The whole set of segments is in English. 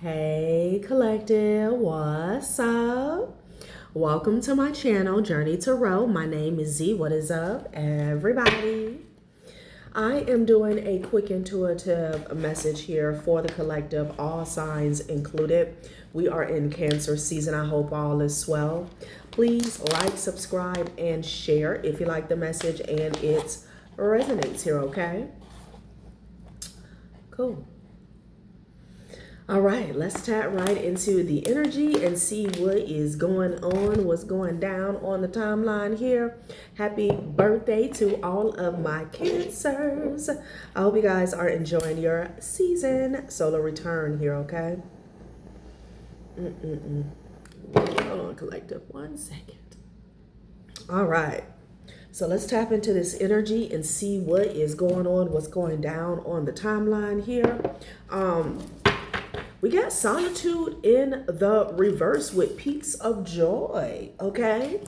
Hey collective, what's up? Welcome to my channel, Journey to Row. My name is Z. What is up, everybody? I am doing a quick intuitive message here for the collective, all signs included. We are in Cancer season. I hope all is well. Please like, subscribe, and share if you like the message and it resonates here, okay? Cool. All right, let's tap right into the energy and see what is going on, what's going down on the timeline here. Happy birthday to all of my Cancers. I hope you guys are enjoying your season solar return here, okay? Hold on, collective, 1 second. All right, so let's tap into this energy and see what is going on, what's going down on the timeline here. We got solitude in the reverse with peaks of joy, okay?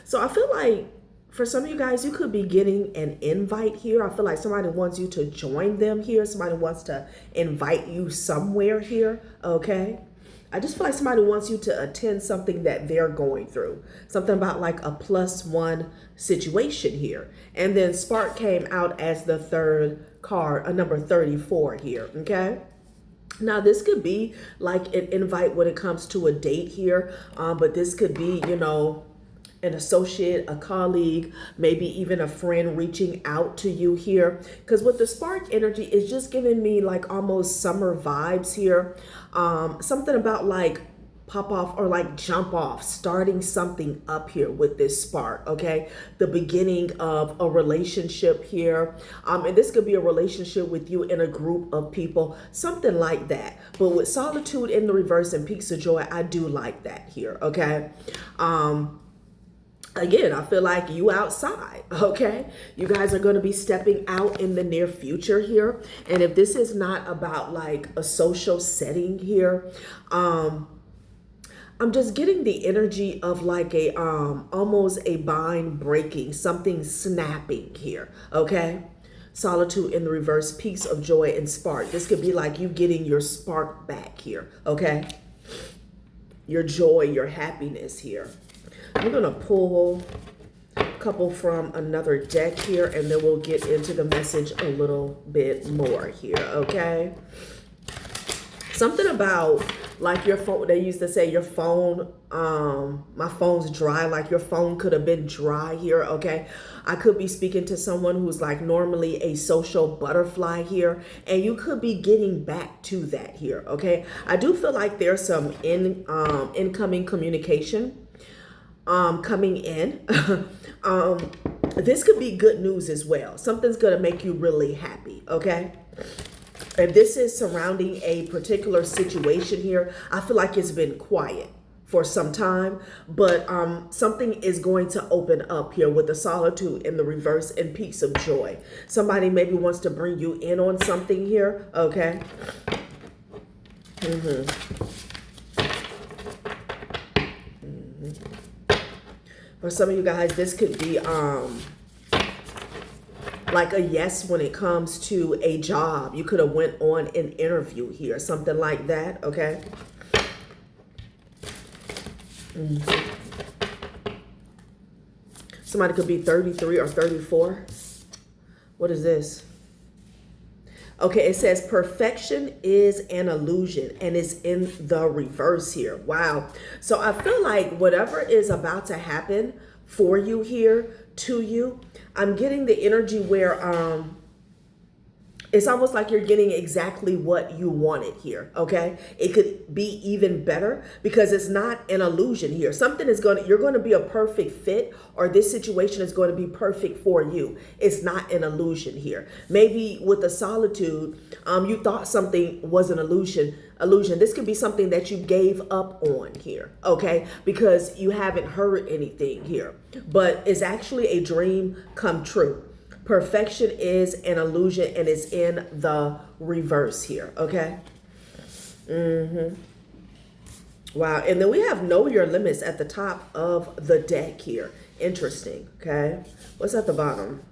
So I feel like for some of you guys, you could be getting an invite here. I feel like somebody wants you to join them here. Somebody wants to invite you somewhere here, okay? I just feel like somebody wants you to attend something that they're going through. Something about like a +1 situation here. And then Spark came out as the third card, a number 34 here, okay? Now, this could be like an invite when it comes to a date here, but this could be, you know, an associate, a colleague, maybe even a friend reaching out to you here. Because with the spark energy, it's just giving me like almost summer vibes here. Something about like pop off or like jump off, starting something up here with this spark, okay? The beginning of a relationship here. And this could be a relationship with you in a group of people, something like that. But with solitude in the reverse and peaks of joy, I do like that here, okay? Again, I feel like you outside, okay? You guys are going to be stepping out in the near future here. And if this is not about like a social setting here, I'm just getting the energy of like a almost a bind breaking, something snapping here, okay? Solitude in the reverse, peaks of joy and spark. This could be like you getting your spark back here, okay? Your joy, your happiness here. I'm gonna pull a couple from another deck here and then we'll get into the message a little bit more here, okay? Something about like your phone, they used to say your phone, my phone's dry, like your phone could have been dry here, okay? I could be speaking to someone who's like normally a social butterfly here, and you could be getting back to that here, okay? I do feel like there's some incoming communication coming in. This could be good news as well. Something's gonna make you really happy, okay? If this is surrounding a particular situation here, I feel like it's been quiet for some time, but something is going to open up here with the solitude in the reverse and peaks of joy. Somebody maybe wants to bring you in on something here, okay? For some of you guys, this could be like a yes when it comes to a job. You could have went on an interview here, something like that, okay? Somebody could be 33 or 34. What is this? Okay, it says perfection is an illusion and it's in the reverse here. Wow. So I feel like whatever is about to happen for you here, to you, I'm getting the energy where it's almost like you're getting exactly what you wanted here, okay? It could be even better because it's not an illusion here. Something is you're going to be a perfect fit, or this situation is going to be perfect for you. It's not an illusion here. Maybe with the solitude, you thought something was an illusion. This could be something that you gave up on here, okay? Because you haven't heard anything here, but it's actually a dream come true. Perfection is an illusion and it's in the reverse here, okay? Wow, and then we have know your limits at the top of the deck here. Interesting, okay? What's at the bottom?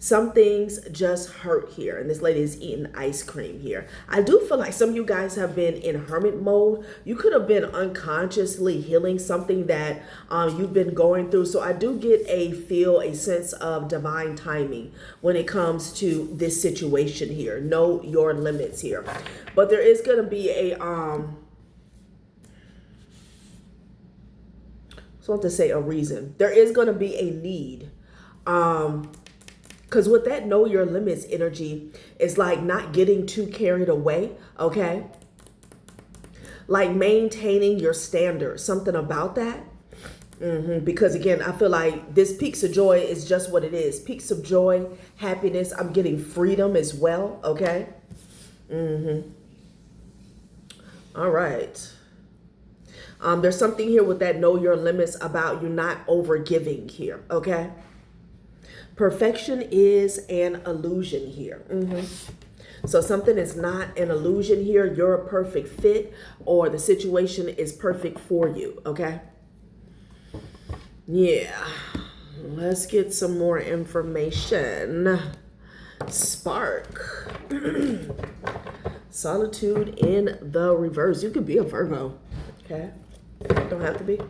Some things just hurt here. And this lady is eating ice cream here. I do feel like some of you guys have been in hermit mode. You could have been unconsciously healing something that you've been going through. So I do get a sense of divine timing when it comes to this situation here. Know your limits here. But there is going to be a, so I want to say a reason. There is going to be a need. Because with that know your limits energy, it's like not getting too carried away, okay? Like maintaining your standards, something about that. Because again, I feel like this peaks of joy is just what it is. Peaks of joy, happiness. I'm getting freedom as well, okay? All right. There's something here with that know your limits about you not over giving here, okay? Perfection is an illusion here. So something is not an illusion here. You're a perfect fit, or the situation is perfect for you, okay? Yeah. Let's get some more information. Spark. Solitude in the reverse. You could be a Virgo, okay? Don't have to be.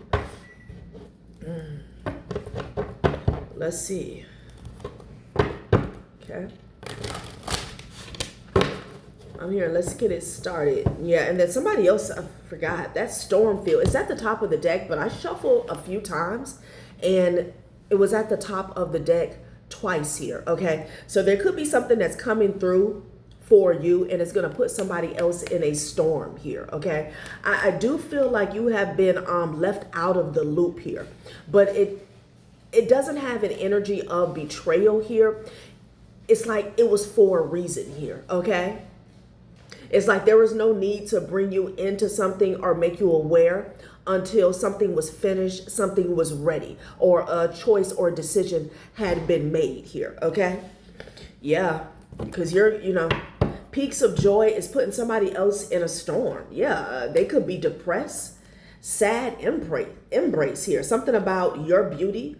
Let's see. Okay. I'm here. Let's get it started. Yeah, and then somebody else, I forgot. That storm field. It's at the top of the deck, but I shuffled a few times, and it was at the top of the deck twice here, okay? So there could be something that's coming through for you, and it's going to put somebody else in a storm here, okay? I do feel like you have been left out of the loop here, but it doesn't have an energy of betrayal here. It's like it was for a reason here, okay? It's like there was no need to bring you into something or make you aware until something was finished, something was ready, or a choice or decision had been made here, okay? Yeah, because peaks of joy is putting somebody else in a storm. Yeah, they could be depressed, sad embrace here. Something about your beauty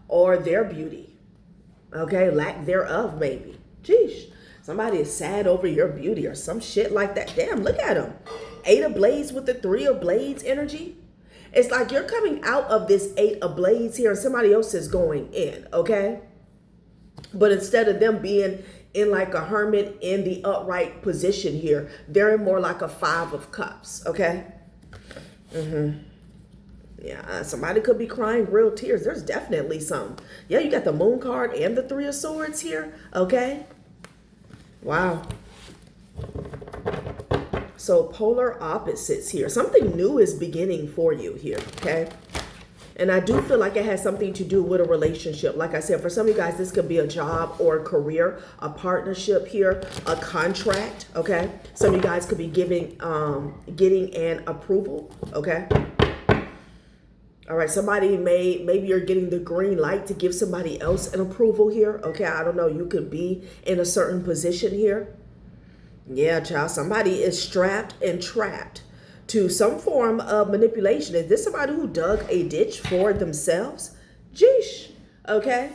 or their beauty. Okay, lack thereof, maybe. Jeez, somebody is sad over your beauty or some shit like that. Damn, look at them. 8 of Blades with the 3 of Blades energy. It's like you're coming out of this 8 of Blades here and somebody else is going in, okay? But instead of them being in like a hermit in the upright position here, they're in more like a 5 of Cups, okay? Yeah, somebody could be crying real tears. There's definitely some. Yeah, you got the Moon card and the 3 of Swords here. Okay. Wow. So polar opposites here. Something new is beginning for you here. Okay. And I do feel like it has something to do with a relationship. Like I said, for some of you guys, this could be a job or a career, a partnership here, a contract. Okay. Some of you guys could be getting an approval. Okay. All right, maybe you're getting the green light to give somebody else an approval here. Okay, I don't know. You could be in a certain position here. Yeah, child, somebody is strapped and trapped to some form of manipulation. Is this somebody who dug a ditch for themselves? Jeesh, okay.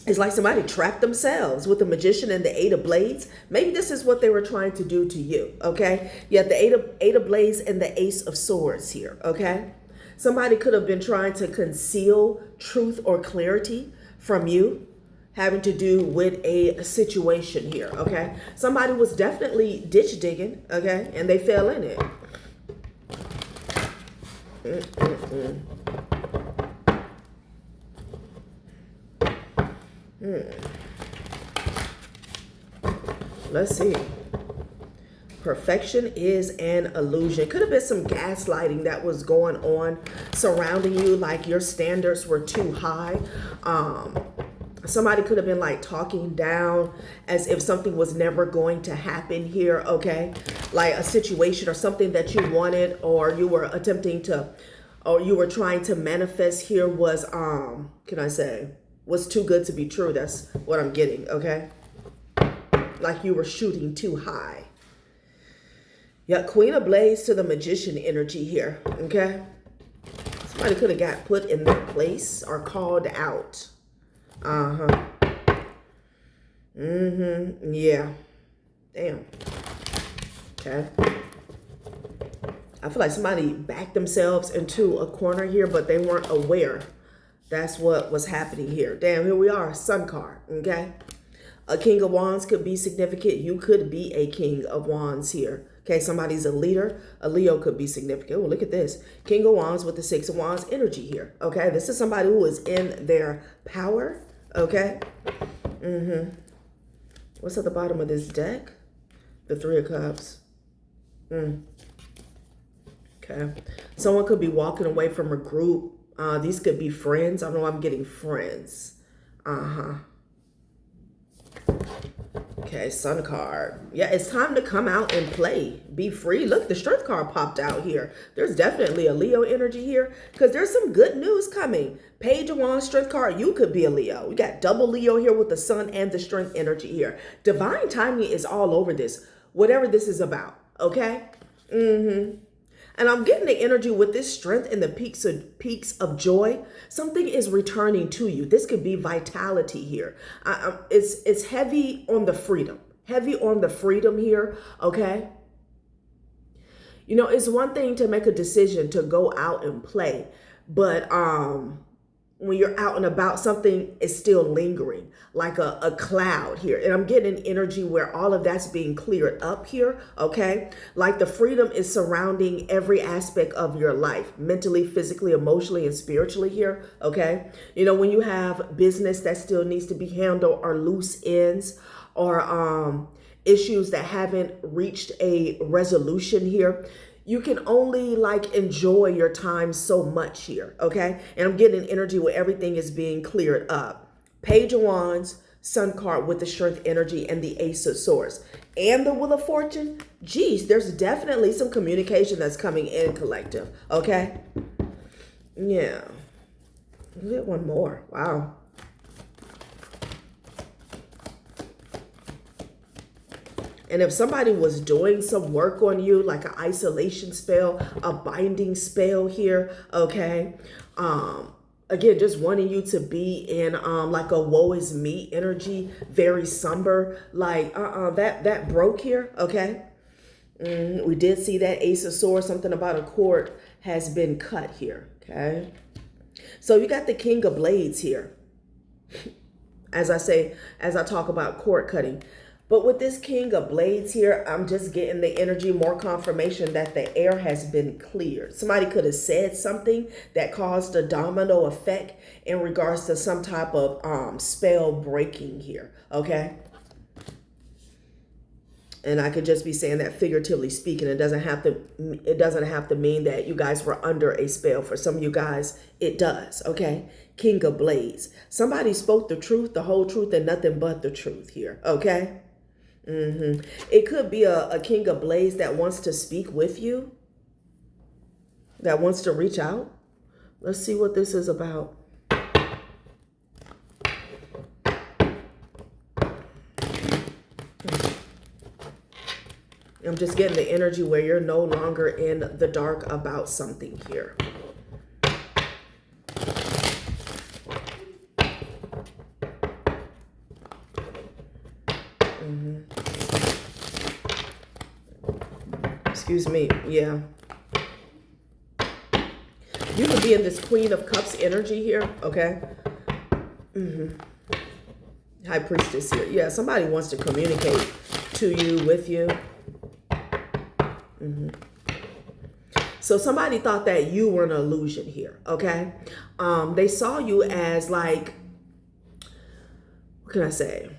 It's like somebody trapped themselves with the Magician and the 8 of Blades. Maybe this is what they were trying to do to you, okay? You have the 8 of Blades and the Ace of Swords here, okay? Somebody could have been trying to conceal truth or clarity from you, having to do with a situation here, okay? Somebody was definitely ditch digging, okay? And they fell in it. Let's see. Perfection is an illusion. Could have been some gaslighting that was going on surrounding you, like your standards were too high. Somebody could have been like talking down as if something was never going to happen here, okay? Like a situation or something that you wanted or you were attempting to, or you were trying to manifest here was, was too good to be true. That's what I'm getting, okay? Like you were shooting too high. Yeah, Queen of Blades to the Magician energy here, okay? Somebody could have got put in their place or called out. Yeah. Damn. Okay. I feel like somebody backed themselves into a corner here, but they weren't aware. That's what was happening here. Damn, here we are, Sun card, okay? A King of Wands could be significant. You could be a King of Wands here. Okay, somebody's a leader. A Leo could be significant. Oh, look at this. King of Wands with the Six of Wands energy here. Okay, this is somebody who is in their power. Okay. What's at the bottom of this deck? The Three of Cups. Okay. Someone could be walking away from a group. These could be friends. I know I'm getting friends. Okay, Sun card. Yeah, it's time to come out and play. Be free. Look, the Strength card popped out here. There's definitely a Leo energy here because there's some good news coming. Page of Wands, Strength card. You could be a Leo. We got double Leo here with the Sun and the Strength energy here. Divine timing is all over this. Whatever this is about. Okay? And I'm getting the energy with this Strength and the peaks of joy. Something is returning to you. This could be vitality here. It's heavy on the freedom. Heavy on the freedom here, okay? You know, it's one thing to make a decision to go out and play, but when you're out and about, something is still lingering, like a cloud here. And I'm getting an energy where all of that's being cleared up here, okay? Like the freedom is surrounding every aspect of your life, mentally, physically, emotionally, and spiritually here, okay? You know, when you have business that still needs to be handled or loose ends or issues that haven't reached a resolution here, you can only like enjoy your time so much here, okay? And I'm getting an energy where everything is being cleared up. Page of Wands, Sun card with the Strength energy and the Ace of Swords. And the Wheel of Fortune. Geez, there's definitely some communication that's coming in, collective, okay? Yeah. Let's get one more. Wow. And if somebody was doing some work on you, like an isolation spell, a binding spell here, okay? Again, just wanting you to be in like a woe is me energy, very somber, like that broke here, okay? We did see that Ace of Swords, something about a cord has been cut here, okay? So you got the King of Blades here. As I talk about cord cutting. But with this King of Blades here, I'm just getting the energy, more confirmation that the air has been cleared. Somebody could have said something that caused a domino effect in regards to some type of spell breaking here, okay? And I could just be saying that figuratively speaking. It doesn't have to mean that you guys were under a spell. For some of you guys, it does, okay? King of Blades. Somebody spoke the truth, the whole truth, and nothing but the truth here, okay? It could be a King of Blades that wants to speak with you, that wants to reach out. Let's see what this is about. I'm just getting the energy where you're no longer in the dark about something here. Excuse me. Yeah. You could be in this Queen of Cups energy here. Okay. High Priestess here. Yeah. Somebody wants to communicate to you, with you. So somebody thought that you were an illusion here. Okay. They saw you as like, what can I say?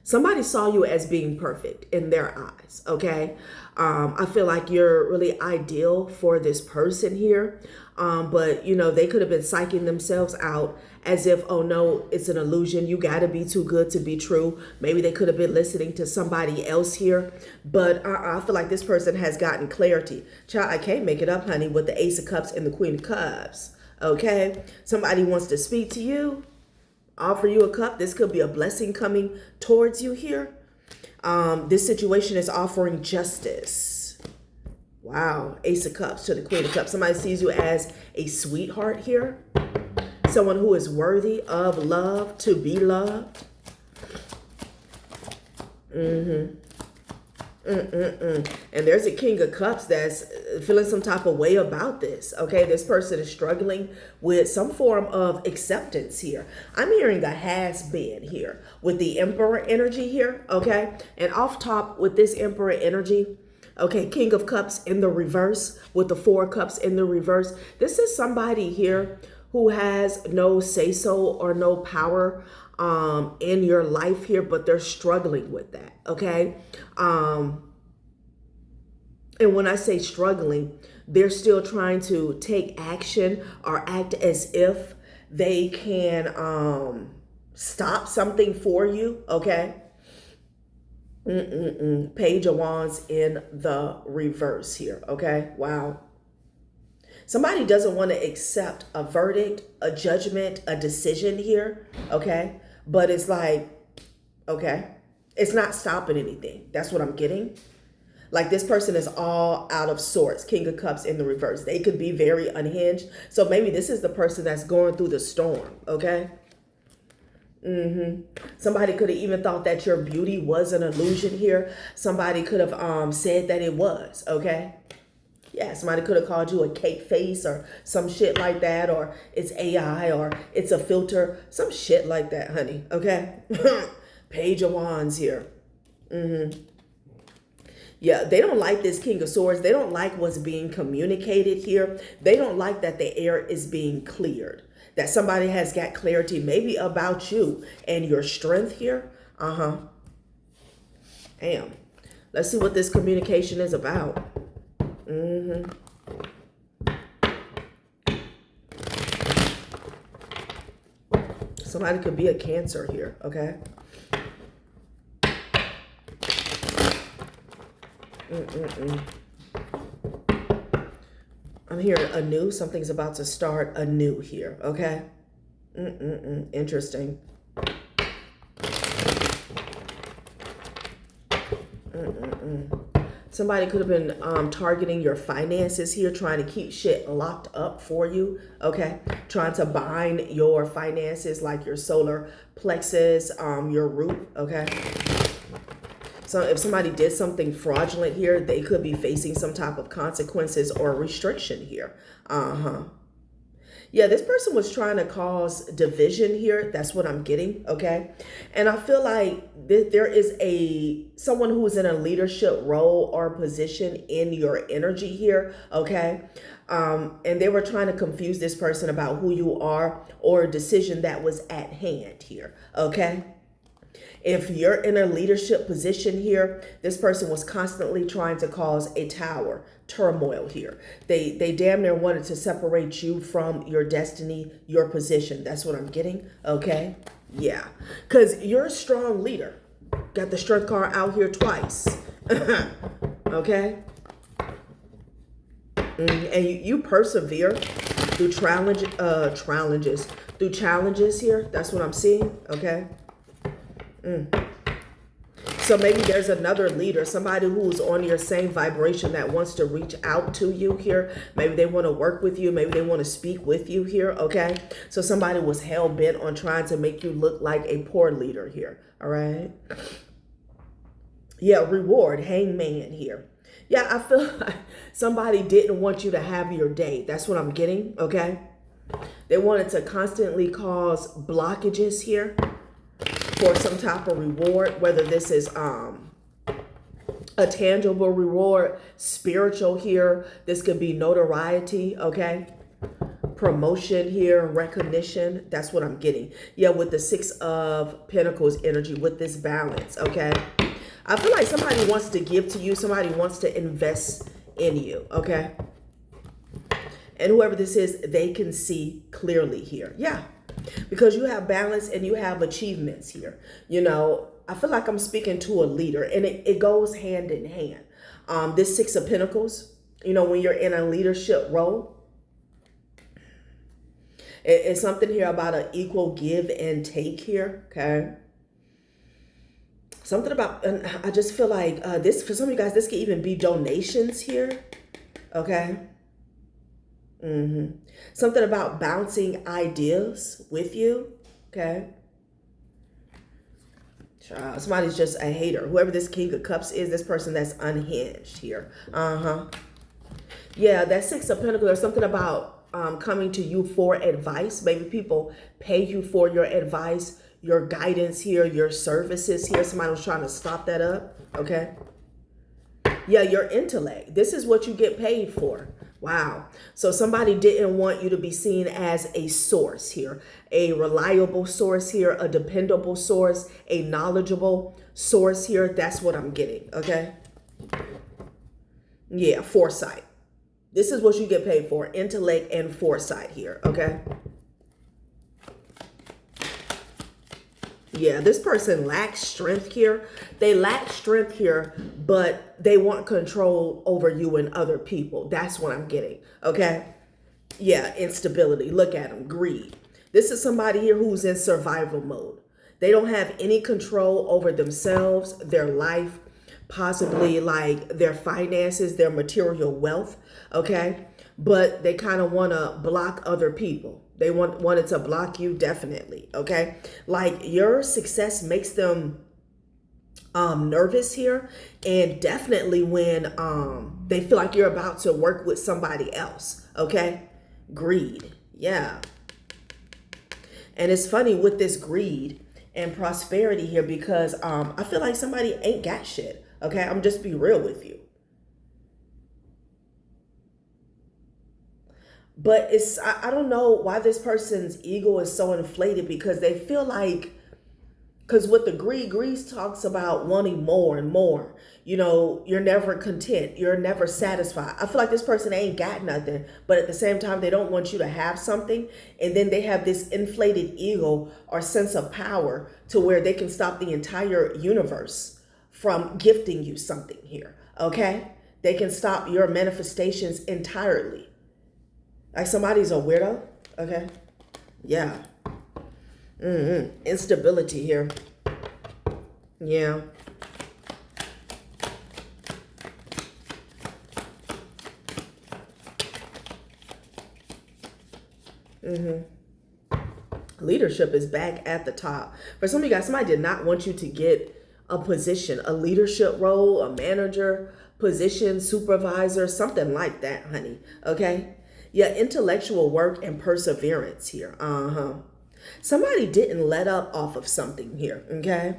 Somebody saw you as being perfect in their eyes, okay? I feel like you're really ideal for this person here. But, you know, they could have been psyching themselves out as if, oh, no, it's an illusion. You got to be too good to be true. Maybe they could have been listening to somebody else here. But I feel like this person has gotten clarity. Child, I can't make it up, honey, with the Ace of Cups and the Queen of Cups, okay? Somebody wants to speak to you. Offer you a cup. This could be a blessing coming towards you here. This situation is offering justice. Wow. Ace of Cups to the Queen of Cups. Somebody sees you as a sweetheart here. Someone who is worthy of love, to be loved. And there's a King of Cups that's feeling some type of way about this. Okay, this person is struggling with some form of acceptance here. I'm hearing a has been here with the Emperor energy here. Okay, and off top with this Emperor energy, okay, King of Cups in the reverse with the Four of Cups in the reverse. This is somebody here who has no say-so or no power in your life here, but they're struggling with that. Okay. And when I say struggling, they're still trying to take action or act as if they can stop something for you. Okay. Page of Wands in the reverse here. Okay. Wow. Somebody doesn't want to accept a verdict, a judgment, a decision here. Okay. But it's like, okay, it's not stopping anything. That's what I'm getting. Like this person is all out of sorts. King of Cups in the reverse. They could be very unhinged. So maybe this is the person that's going through the storm. Okay. Somebody could have even thought that your beauty was an illusion here. Somebody could have said that it was. Okay. Yeah, somebody could have called you a cake face or some shit like that, or it's AI or it's a filter, some shit like that, honey. Okay. Page of Wands here. Yeah, they don't like this King of Swords. They don't like what's being communicated here. They don't like that the air is being cleared, that somebody has got clarity maybe about you and your strength here. Damn. Let's see what this communication is about. Somebody could be a Cancer here, okay? I'm hearing anew. Something's about to start anew here, okay? Interesting. Somebody could have been targeting your finances here, trying to keep shit locked up for you, okay? Trying to bind your finances like your solar plexus, your root, okay? So if somebody did something fraudulent here, they could be facing some type of consequences or restriction here. Yeah, this person was trying to cause division here. That's what I'm getting, okay? And I feel like there is someone who's in a leadership role or position in your energy here, okay? And they were trying to confuse this person about who you are or a decision that was at hand here, okay? If you're in a leadership position here, this person was constantly trying to cause a tower, turmoil here. They damn near wanted to separate you from your destiny, your position. That's what I'm getting, okay? Yeah, because you're a strong leader. Got the strength card out here twice, okay? And you persevere through challenges here. That's what I'm seeing, okay? So maybe there's another leader, somebody who's on your same vibration that wants to reach out to you here. Maybe they want to work with you. Maybe they want to speak with you here, okay? So somebody was hell-bent on trying to make you look like a poor leader here, all right? Yeah, reward, hangman here. Yeah, I feel like somebody didn't want you to have your day. That's what I'm getting, okay? They wanted to constantly cause blockages here for some type of reward, whether this is a tangible reward, spiritual here. This could be notoriety, okay? Promotion here, recognition. That's what I'm getting. Yeah, with the Six of Pentacles energy, with this balance, okay? I feel like somebody wants to give to you. Somebody wants to invest in you, okay? And whoever this is, they can see clearly here. Yeah. Because you have balance and you have achievements here. You know, I feel like I'm speaking to a leader, and it goes hand in hand. This Six of Pentacles, you know, when you're in a leadership role, it's something here about an equal give and take here, okay? Something about, and I just feel like this, for some of you guys, this could even be donations here, okay? Something about bouncing ideas with you. Okay. Somebody's just a hater. Whoever this King of Cups is, this person that's unhinged here. Yeah, that Six of Pentacles, there's something about coming to you for advice. Maybe people pay you for your advice, your guidance here, your services here. Somebody was trying to stop that up. Okay. Yeah, your intellect. This is what you get paid for. Wow. So somebody didn't want you to be seen as a source here, a reliable source here, a dependable source, a knowledgeable source here. That's what I'm getting. Okay. Yeah, foresight. This is what you get paid for, intellect and foresight here. Okay. Yeah, this person lacks strength here. They lack strength here, but they want control over you and other people. That's what I'm getting. Okay. Yeah, instability. Look at them. Greed. This is somebody here who's in survival mode. They don't have any control over themselves, their life, possibly like their finances, their material wealth. Okay. But they kind of want to block other people. They wanted to block you, definitely. Okay. Like your success makes them nervous here. And definitely when they feel like you're about to work with somebody else. Okay. Greed. Yeah. And it's funny with this greed and prosperity here because I feel like somebody ain't got shit. Okay. I'm just be real with you. But I don't know why this person's ego is so inflated because they feel like, because with the greed talks about wanting more and more. You know, you're never content. You're never satisfied. I feel like this person ain't got nothing, but at the same time, they don't want you to have something. And then they have this inflated ego or sense of power to where they can stop the entire universe from gifting you something here. Okay. They can stop your manifestations entirely. Like somebody's a weirdo. Okay. Yeah. Instability here. Yeah. Leadership is back at the top. For some of you guys, somebody did not want you to get a position, a leadership role, a manager position, supervisor, something like that, honey. Okay. Yeah, intellectual work and perseverance here. Somebody didn't let up off of something here, okay?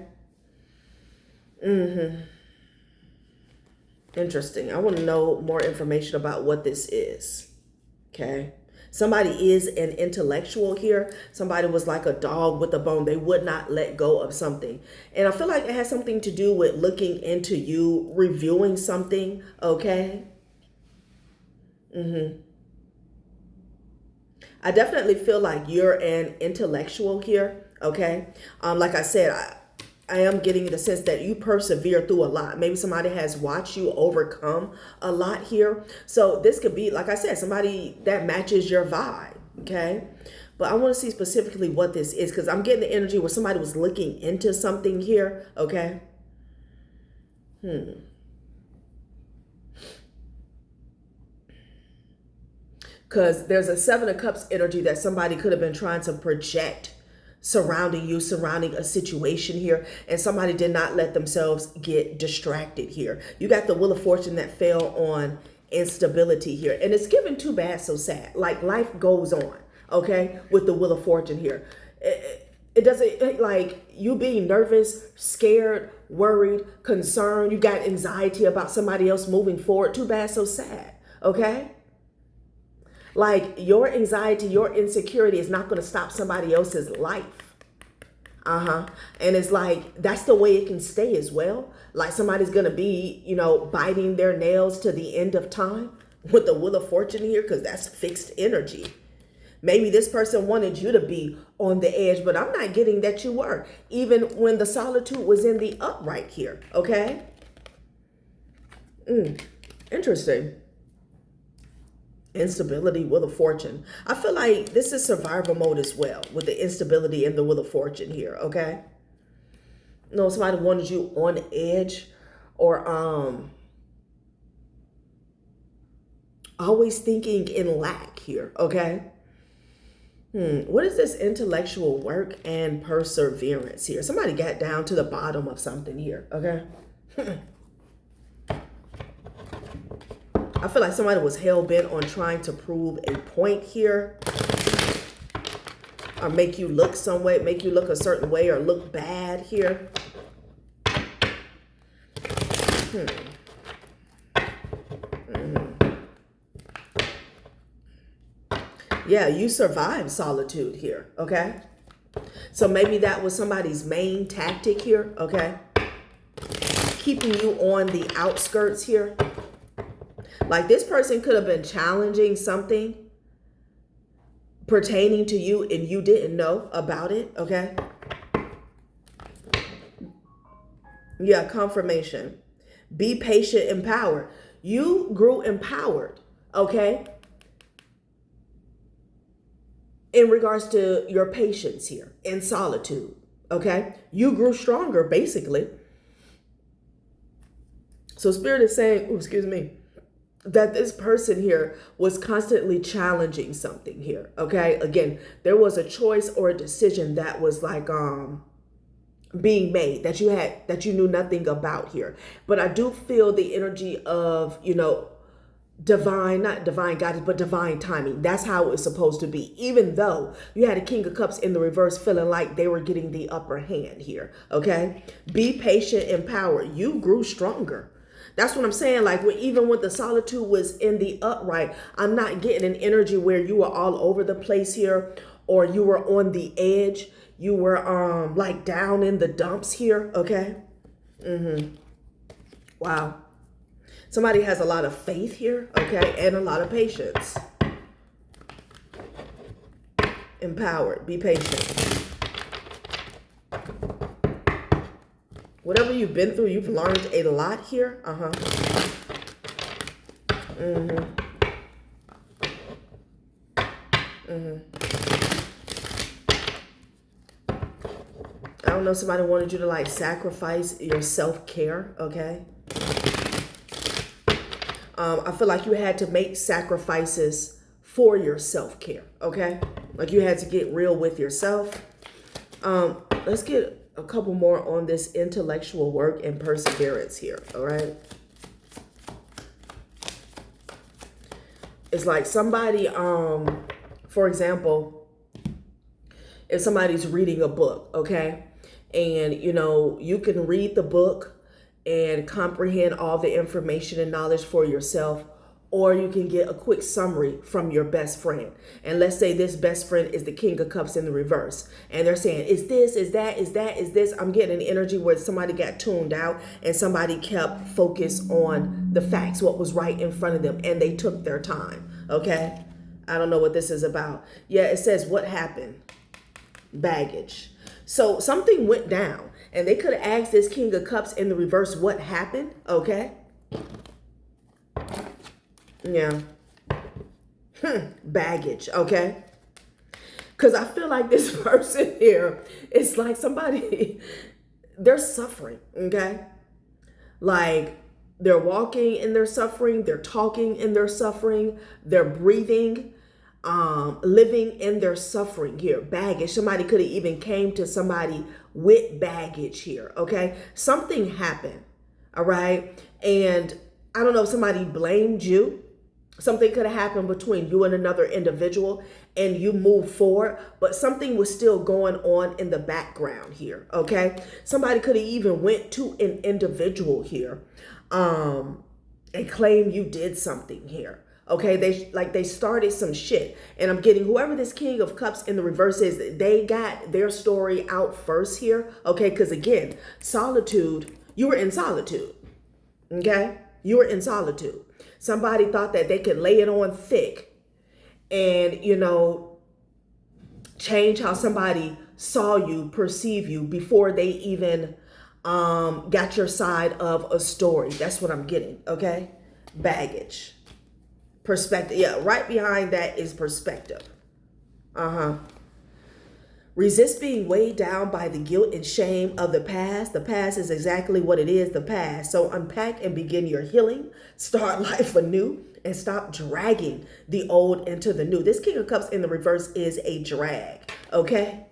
Interesting. I want to know more information about what this is, okay? Somebody is an intellectual here. Somebody was like a dog with a bone. They would not let go of something. And I feel like it has something to do with looking into you, reviewing something, okay? I definitely feel like you're an intellectual here, okay? Like I said, I am getting the sense that you persevere through a lot. Maybe somebody has watched you overcome a lot here. So this could be, like I said, somebody that matches your vibe, okay? But I want to see specifically what this is because I'm getting the energy where somebody was looking into something here, okay? Because there's a Seven of Cups energy that somebody could have been trying to project surrounding you, surrounding a situation here. And somebody did not let themselves get distracted here. You got the Wheel of Fortune that fell on instability here. And it's given too bad, so sad. Like life goes on, okay, with the Wheel of Fortune here. It doesn't, like you being nervous, scared, worried, concerned. You got anxiety about somebody else moving forward. Too bad, so sad, okay? Like your anxiety, your insecurity is not going to stop somebody else's life. And it's like, that's the way it can stay as well. Like somebody's going to be, you know, biting their nails to the end of time with the Wheel of Fortune here, because that's fixed energy. Maybe this person wanted you to be on the edge, but I'm not getting that you were, even when the solitude was in the upright here. Okay. Interesting. Instability, Wheel of Fortune. I feel like this is survival mode as well with the instability and the Wheel of Fortune here, okay? No, somebody wanted you on edge or Always thinking in lack here, okay? What is this intellectual work and perseverance here? Somebody got down to the bottom of something here, okay? I feel like somebody was hell-bent on trying to prove a point here, or make you look some way, make you look a certain way, or look bad here. Yeah, you survived solitude here, okay? So maybe that was somebody's main tactic here, okay? Keeping you on the outskirts here. Like this person could have been challenging something pertaining to you and you didn't know about it, okay? Yeah, confirmation. Be patient, empowered. You grew empowered, okay? In regards to your patience here in solitude, okay? You grew stronger, basically. So Spirit is saying, excuse me, that this person here was constantly challenging something here, okay? Again, there was a choice or a decision that was like being made that you knew nothing about here. But I do feel the energy of, divine, not divine guidance, but divine timing. That's how it was supposed to be. Even though you had a King of Cups in the reverse feeling like they were getting the upper hand here, okay? Be patient, empowered. You grew stronger. That's what I'm saying. Like even when the solitude was in the upright, I'm not getting an energy where you were all over the place here or you were on the edge. You were like down in the dumps here, okay? Wow. Somebody has a lot of faith here, okay, and a lot of patience. Empowered. Be patient. Whatever you've been through, you've learned a lot here. I don't know, somebody wanted you to like sacrifice your self-care, okay? I feel like you had to make sacrifices for your self-care, okay? Like you had to get real with yourself. Let's get a couple more on this intellectual work and perseverance here, all right? It's like somebody, for example, if somebody's reading a book, okay? And, you can read the book and comprehend all the information and knowledge for yourself, or you can get a quick summary from your best friend. And let's say this best friend is the King of Cups in the reverse. And they're saying, is this, is that, is that, is this? I'm getting an energy where somebody got tuned out and somebody kept focus on the facts, what was right in front of them. And they took their time, okay? I don't know what this is about. Yeah, it says what happened? Baggage. So something went down. And they could have asked this King of Cups in the reverse what happened, okay? Yeah. Baggage, okay? Because I feel like this person here, it's like somebody, they're suffering, okay? Like they're walking in their suffering, they're talking in their suffering, they're breathing, living in their suffering here. Baggage. Somebody could have even came to somebody with baggage here, okay? Something happened, all right? And I don't know if somebody blamed you. Something could have happened between you and another individual and you move forward, but something was still going on in the background here, okay? Somebody could have even went to an individual here and claim you did something here. Okay, they started some shit. And I'm getting whoever this King of Cups in the reverse is, they got their story out first here. Okay, because again, solitude, you were in solitude. Okay, you were in solitude. Somebody thought that they could lay it on thick and, change how somebody saw you, perceive you before they even got your side of a story. That's what I'm getting, okay? Baggage. Perspective. Yeah, right behind that is perspective. Resist being weighed down by the guilt and shame of the past. The past is exactly what it is, the past. So unpack and begin your healing. Start life anew and stop dragging the old into the new. This King of Cups in the reverse is a drag, okay?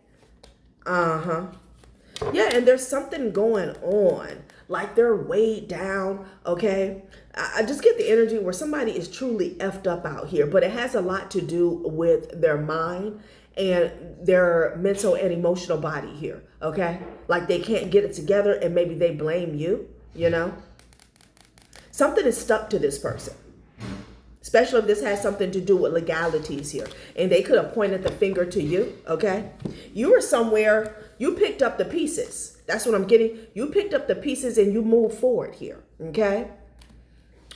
Yeah, and there's something going on. Like they're weighed down, okay? I just get the energy where somebody is truly effed up out here, but it has a lot to do with their mind and their mental and emotional body here, okay? Like they can't get it together and maybe they blame you, you know? Something is stuck to this person, especially if this has something to do with legalities here. And they could have pointed the finger to you, okay? You were somewhere, you picked up the pieces. That's what I'm getting. You picked up the pieces and you moved forward here, okay?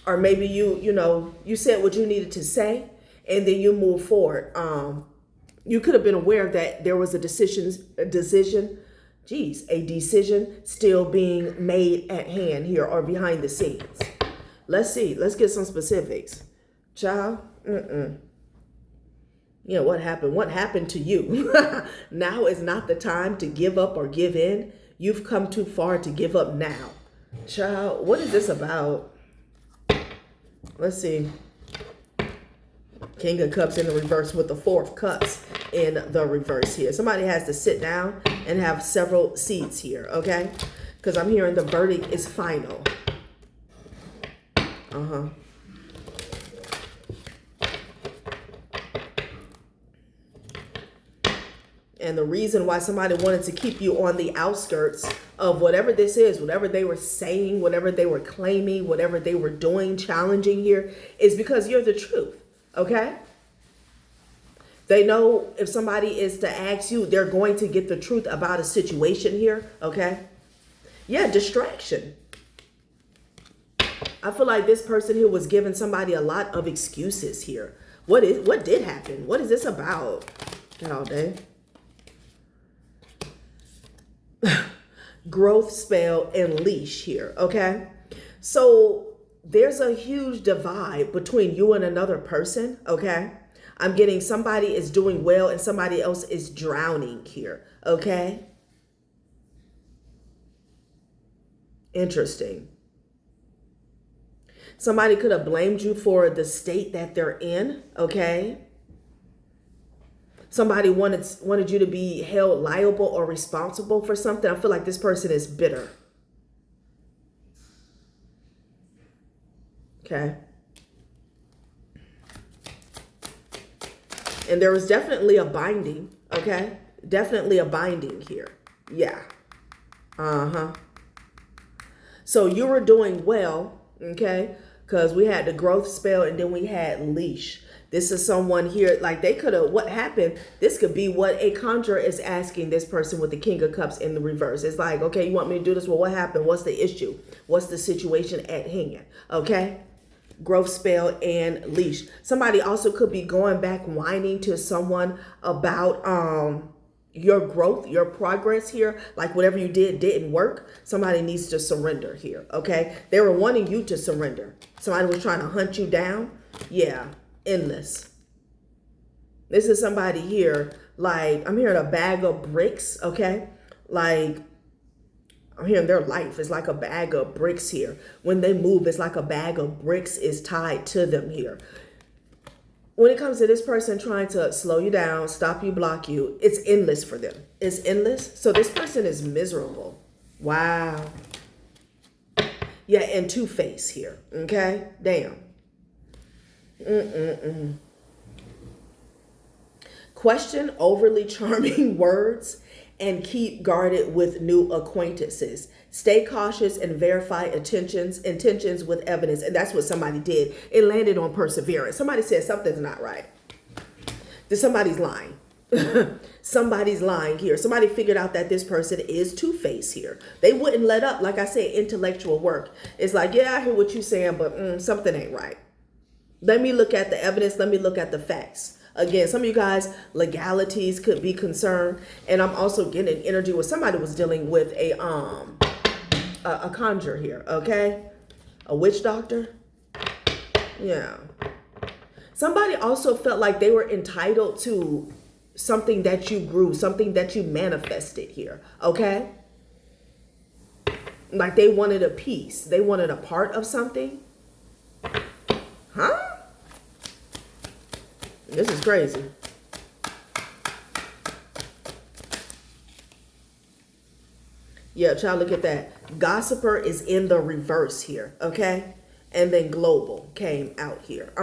Or maybe you said what you needed to say and then you moved forward. You could have been aware that there was a decision still being made at hand here or behind the scenes. Let's see. Let's get some specifics. Child, what happened? What happened to you? Now is not the time to give up or give in. You've come too far to give up now. Child, what is this about? Let's see. King of Cups in the reverse with the Four of Cups in the reverse here. Somebody has to sit down and have several seats here, okay? Because I'm hearing the verdict is final. And the reason why somebody wanted to keep you on the outskirts of whatever this is, whatever they were saying, whatever they were claiming, whatever they were doing, challenging here, is because you're the truth, okay? They know if somebody is to ask you, they're going to get the truth about a situation here, okay? Yeah, distraction. I feel like this person here was giving somebody a lot of excuses here. What did happen? What is this about? Got all day. Growth spell and leash here, okay? So there's a huge divide between you and another person, okay? I'm getting somebody is doing well and somebody else is drowning here, okay? Interesting. Somebody could have blamed you for the state that they're in, okay? Somebody wanted you to be held liable or responsible for something. I feel like this person is bitter. Okay. And there was definitely a binding, okay? Definitely a binding here. Yeah. So you were doing well, okay? Because we had the growth spell and then we had leash. This is someone here, like they could have, what happened, this could be what a conjurer is asking this person with the King of Cups in the reverse. It's like, okay, you want me to do this? Well, what happened? What's the issue? What's the situation at hand? Okay? Growth spell and leash. Somebody also could be going back whining to someone about your growth, your progress here. Like whatever you did didn't work. Somebody needs to surrender here, okay? They were wanting you to surrender. Somebody was trying to hunt you down. Yeah, endless. This is somebody here, like I'm hearing a bag of bricks, okay? Like I'm hearing their life is like a bag of bricks here. When they move, it's like a bag of bricks is tied to them here. When it comes to this person trying to slow you down, stop you, block you, it's endless for them. It's endless. So this person is miserable. Wow. Yeah, and two-face here. Okay? Damn. Question overly charming words and keep guarded with new acquaintances. Stay cautious and verify intentions with evidence. And that's what somebody did. It landed on perseverance. Somebody said something's not right. Somebody's lying. Somebody's lying here. Somebody figured out that this person is two-faced here. They wouldn't let up. Like I said, intellectual work. It's like, yeah, I hear what you're saying, but something ain't right. Let me look at the evidence. Let me look at the facts. Again, some of you guys, legalities could be concerned. And I'm also getting energy where somebody was dealing with a conjure here, okay? A witch doctor. Yeah. Somebody also felt like they were entitled to something that you grew, something that you manifested here, okay? Like they wanted a piece. They wanted a part of something. Huh? This is crazy. Yeah, child, look at that. Gossiper is in the reverse here, okay? And then global came out here.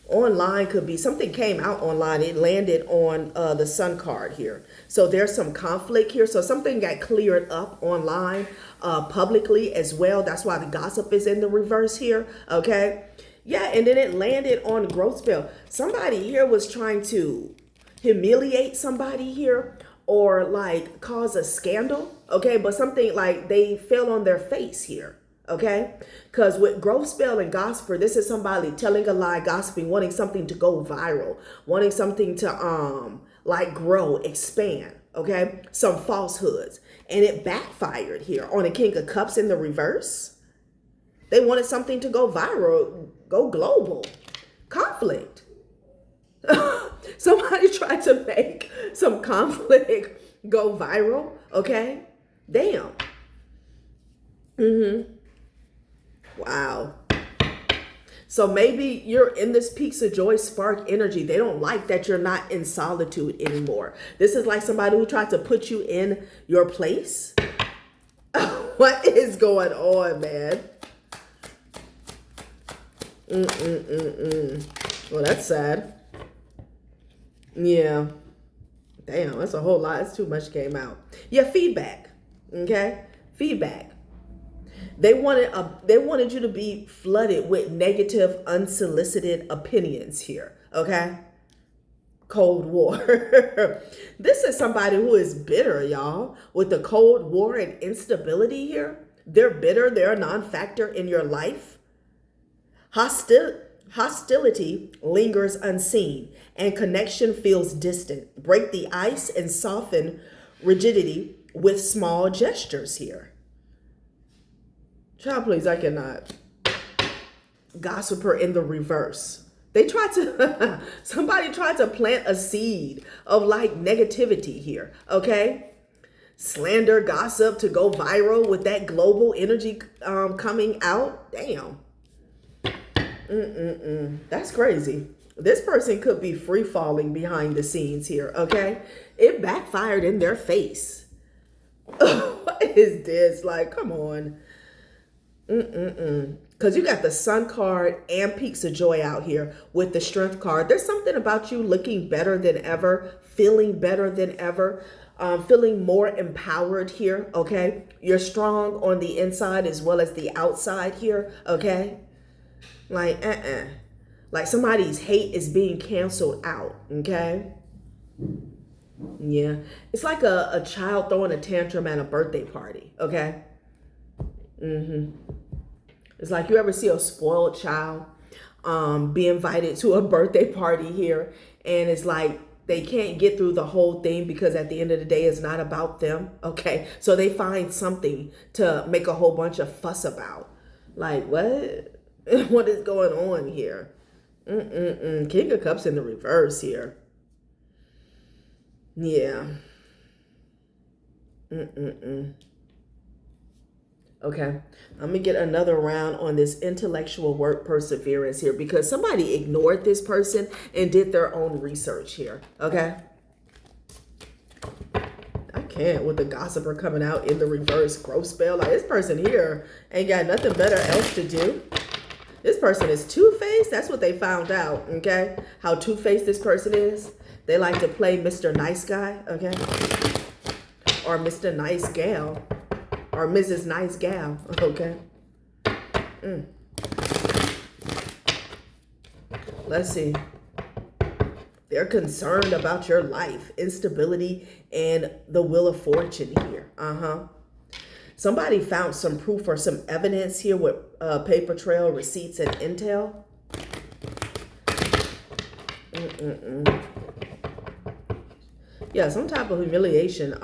Online could be something came out online. It landed on the Sun card here. So there's some conflict here. So something got cleared up online publicly as well. That's why the gossip is in the reverse here. Okay. Yeah. And then it landed on growth spell. Somebody here was trying to humiliate somebody here or like cause a scandal. Okay. But something like they fell on their face here. Okay, because with growth spell and gossiper, this is somebody telling a lie, gossiping, wanting something to go viral, wanting something to like grow, expand. Okay, some falsehoods, and it backfired here on the King of Cups in the reverse. They wanted something to go viral, go global, conflict. Somebody tried to make some conflict go viral. Okay, damn. Wow. So maybe you're in this peaks of joy spark energy. They don't like that you're not in solitude anymore. This is like somebody who tried to put you in your place. What is going on, man? Well, that's sad. Yeah. Damn, that's a whole lot. It's too much came out. Yeah, feedback. Okay? Feedback. They wanted you to be flooded with negative, unsolicited opinions here. Okay? Cold War. This is somebody who is bitter, y'all, with the Cold War and instability here. They're bitter. They're a non-factor in your life. Hostility lingers unseen and connection feels distant. Break the ice and soften rigidity with small gestures here. Child, please, I cannot. Gossiper in the reverse. They tried to, somebody tried to plant a seed of like negativity here, okay? Slander, gossip to go viral with that global energy coming out. Damn. That's crazy. This person could be free falling behind the scenes here, okay? It backfired in their face. What is this? Like, come on. Because you got the Sun card and Peaks of Joy out here with the Strength card. There's something about you looking better than ever, feeling better than ever, feeling more empowered here, okay? You're strong on the inside as well as the outside here, okay? Like, like somebody's hate is being canceled out, okay? Yeah. It's like a child throwing a tantrum at a birthday party, okay? It's like you ever see a spoiled child be invited to a birthday party here, and it's like they can't get through the whole thing because at the end of the day, it's not about them. Okay, so they find something to make a whole bunch of fuss about. Like, what? What is going on here? King of Cups in the reverse here. Yeah. Okay, I'm going to get another round on this intellectual work perseverance here because somebody ignored this person and did their own research here. Okay. I can't with the gossiper coming out in the reverse growth spell. Like this person here ain't got nothing better else to do. This person is two-faced. That's what they found out. Okay. How two-faced this person is. They like to play Mr. Nice Guy. Okay. Or Mr. Nice Gal. Or Mrs. Nice Gal, okay? Let's see. They're concerned about your life, instability, and the Wheel of Fortune here. Somebody found some proof or some evidence here with paper trail, receipts, and intel. Yeah, some type of humiliation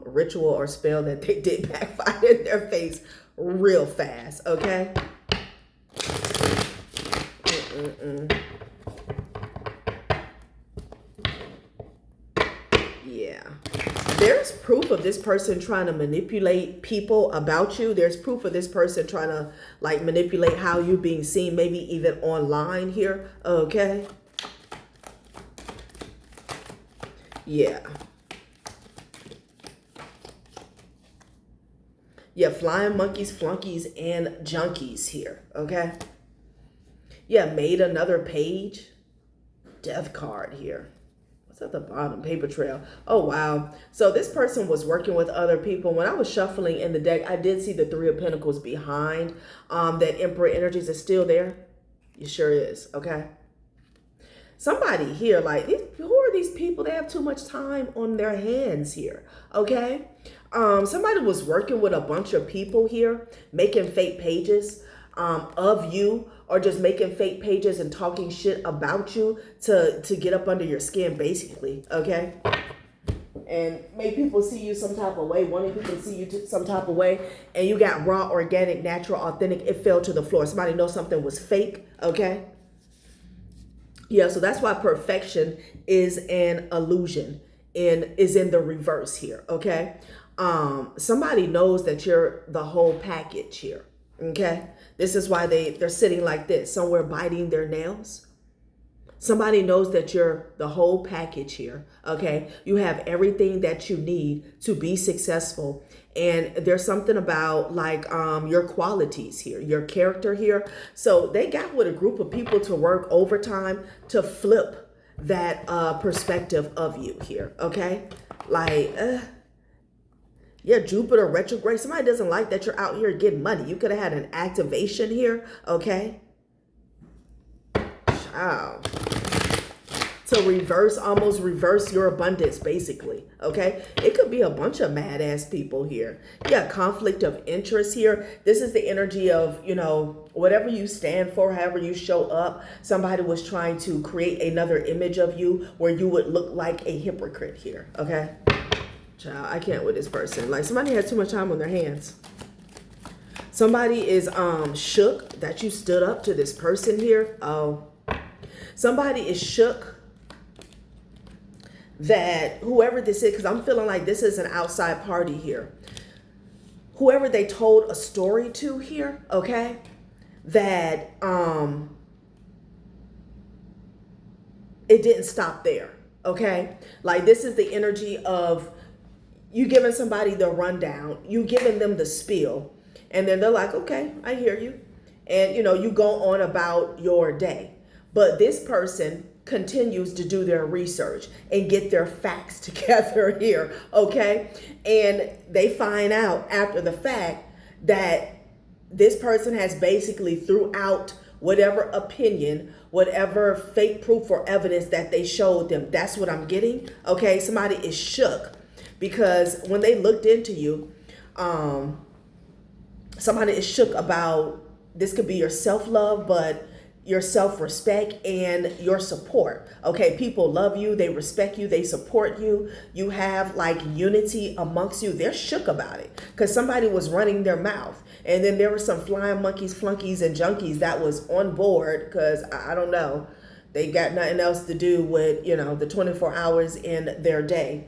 ritual or spell that they did backfire in their face real fast, okay? There's proof of this person trying to manipulate people about you. There's proof of this person trying to like manipulate how you're being seen, maybe even online here. Okay. Yeah. Yeah, flying monkeys, flunkies, and junkies here. Okay. Yeah, made another page. Death card here. At the bottom, paper trail. Oh wow. So this person was working with other people. When I was shuffling in the deck, I did see the Three of Pentacles behind. That Emperor energies is still there. It sure is. Okay. Somebody here, like, who are these people? They have too much time on their hands here. Okay. Somebody was working with a bunch of people here, making fake pages of you, or just making fake pages and talking shit about you to get up under your skin, basically. Okay. And make people see you some type of way, wanting people to see you some type of way, and you got raw, organic, natural, authentic. It fell to the floor. Somebody knows something was fake. Okay. Yeah, so that's why perfection is an illusion and is in the reverse here. Okay. Somebody knows that you're the whole package here. Okay. This is why they're sitting like this, somewhere biting their nails. Somebody knows that you're the whole package here. Okay. You have everything that you need to be successful. And there's something about like your qualities here, your character here. So they got with a group of people to work overtime to flip that perspective of you here. Okay. Like, yeah, Jupiter retrograde. Somebody doesn't like that you're out here getting money. You could have had an activation here, okay? Wow. To reverse, almost reverse your abundance, basically, okay? It could be a bunch of mad-ass people here. Yeah, conflict of interest here. This is the energy of, you know, whatever you stand for, however you show up. Somebody was trying to create another image of you where you would look like a hypocrite here, okay? Child, I can't with this person. Like, somebody has too much time on their hands. Somebody is shook that you stood up to this person here. Oh, somebody is shook that whoever this is, because I'm feeling like this is an outside party here. Whoever they told a story to here, okay, that it didn't stop there, okay? Like, this is the energy of you giving somebody the rundown, you giving them the spiel, and then they're like, okay, I hear you. And, you know, you go on about your day. But this person continues to do their research and get their facts together here, okay? And they find out after the fact that this person has basically threw out whatever opinion, whatever fake proof or evidence that they showed them. That's what I'm getting, okay? Somebody is shook. Because when they looked into you, somebody is shook about, this could be your self-love, but your self-respect and your support. Okay, people love you, they respect you, they support you. You have like unity amongst you. They're shook about it because somebody was running their mouth. And then there were some flying monkeys, flunkies, and junkies that was on board because, I don't know, they got nothing else to do with, you know, the 24 hours in their day.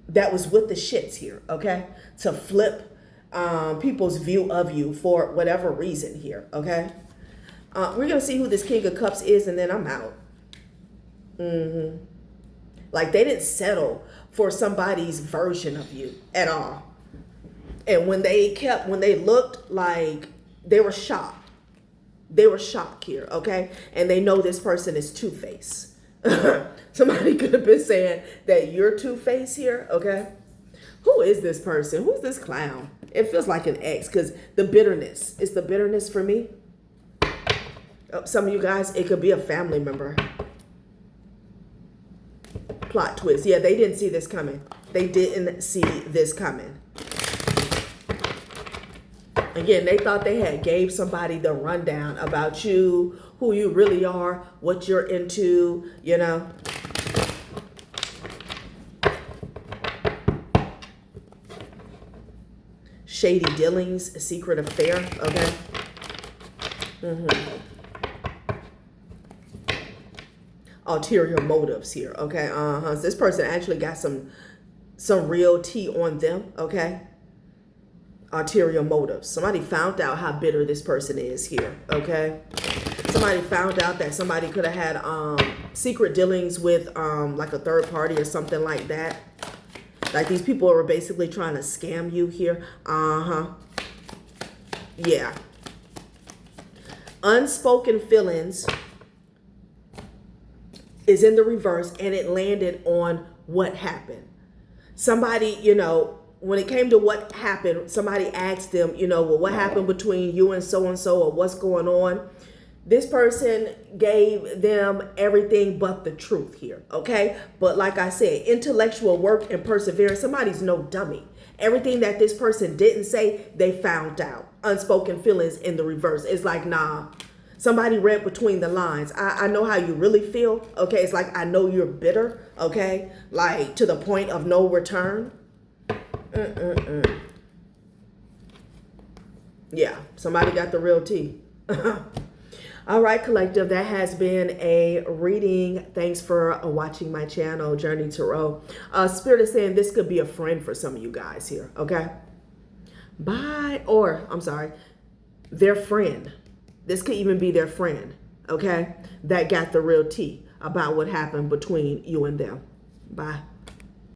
That was with the shits here, okay? To flip people's view of you for whatever reason here, okay? We're going to see who this King of Cups is, and then I'm out. Like, they didn't settle for somebody's version of you at all. And when they looked, like, they were shocked. They were shocked here, okay? And they know this person is Two-Faced. Somebody could have been saying that you're Two-Faced here, okay? Who is this person? Who's this clown? It feels like an ex because the bitterness. It's the bitterness for me. Some of you guys, it could be a family member. Plot twist. Yeah, they didn't see this coming. They didn't see this coming. Again, they thought they had gave somebody the rundown about you, who you really are, what you're into, you know. Shady dealings, a secret affair, okay? ulterior motives here. Okay. So this person actually got some real tea on them. Okay. Ulterior motives. Somebody found out how bitter this person is here. Okay. Somebody found out that somebody could have had secret dealings with like a third party or something like that. Like these people are basically trying to scam you here. Yeah. Unspoken feelings is in the reverse, and it landed on what happened. Somebody, when it came to what happened, somebody asked them, well, what happened between you and so, or what's going on? This person gave them everything but the truth here, okay? But like I said, intellectual work and perseverance, somebody's no dummy. Everything that this person didn't say, they found out. Unspoken feelings in the reverse. It's like, nah, somebody read between the lines. I know how you really feel, okay? It's like, I know you're bitter, okay? Like, to the point of no return. Yeah, somebody got the real tea. All right, collective, that has been a reading. Thanks for watching my channel, Journey Tarot. Spirit is saying this could be a friend for some of you guys here, okay? I'm sorry, their friend. This could even be their friend, okay? That got the real tea about what happened between you and them. Bye.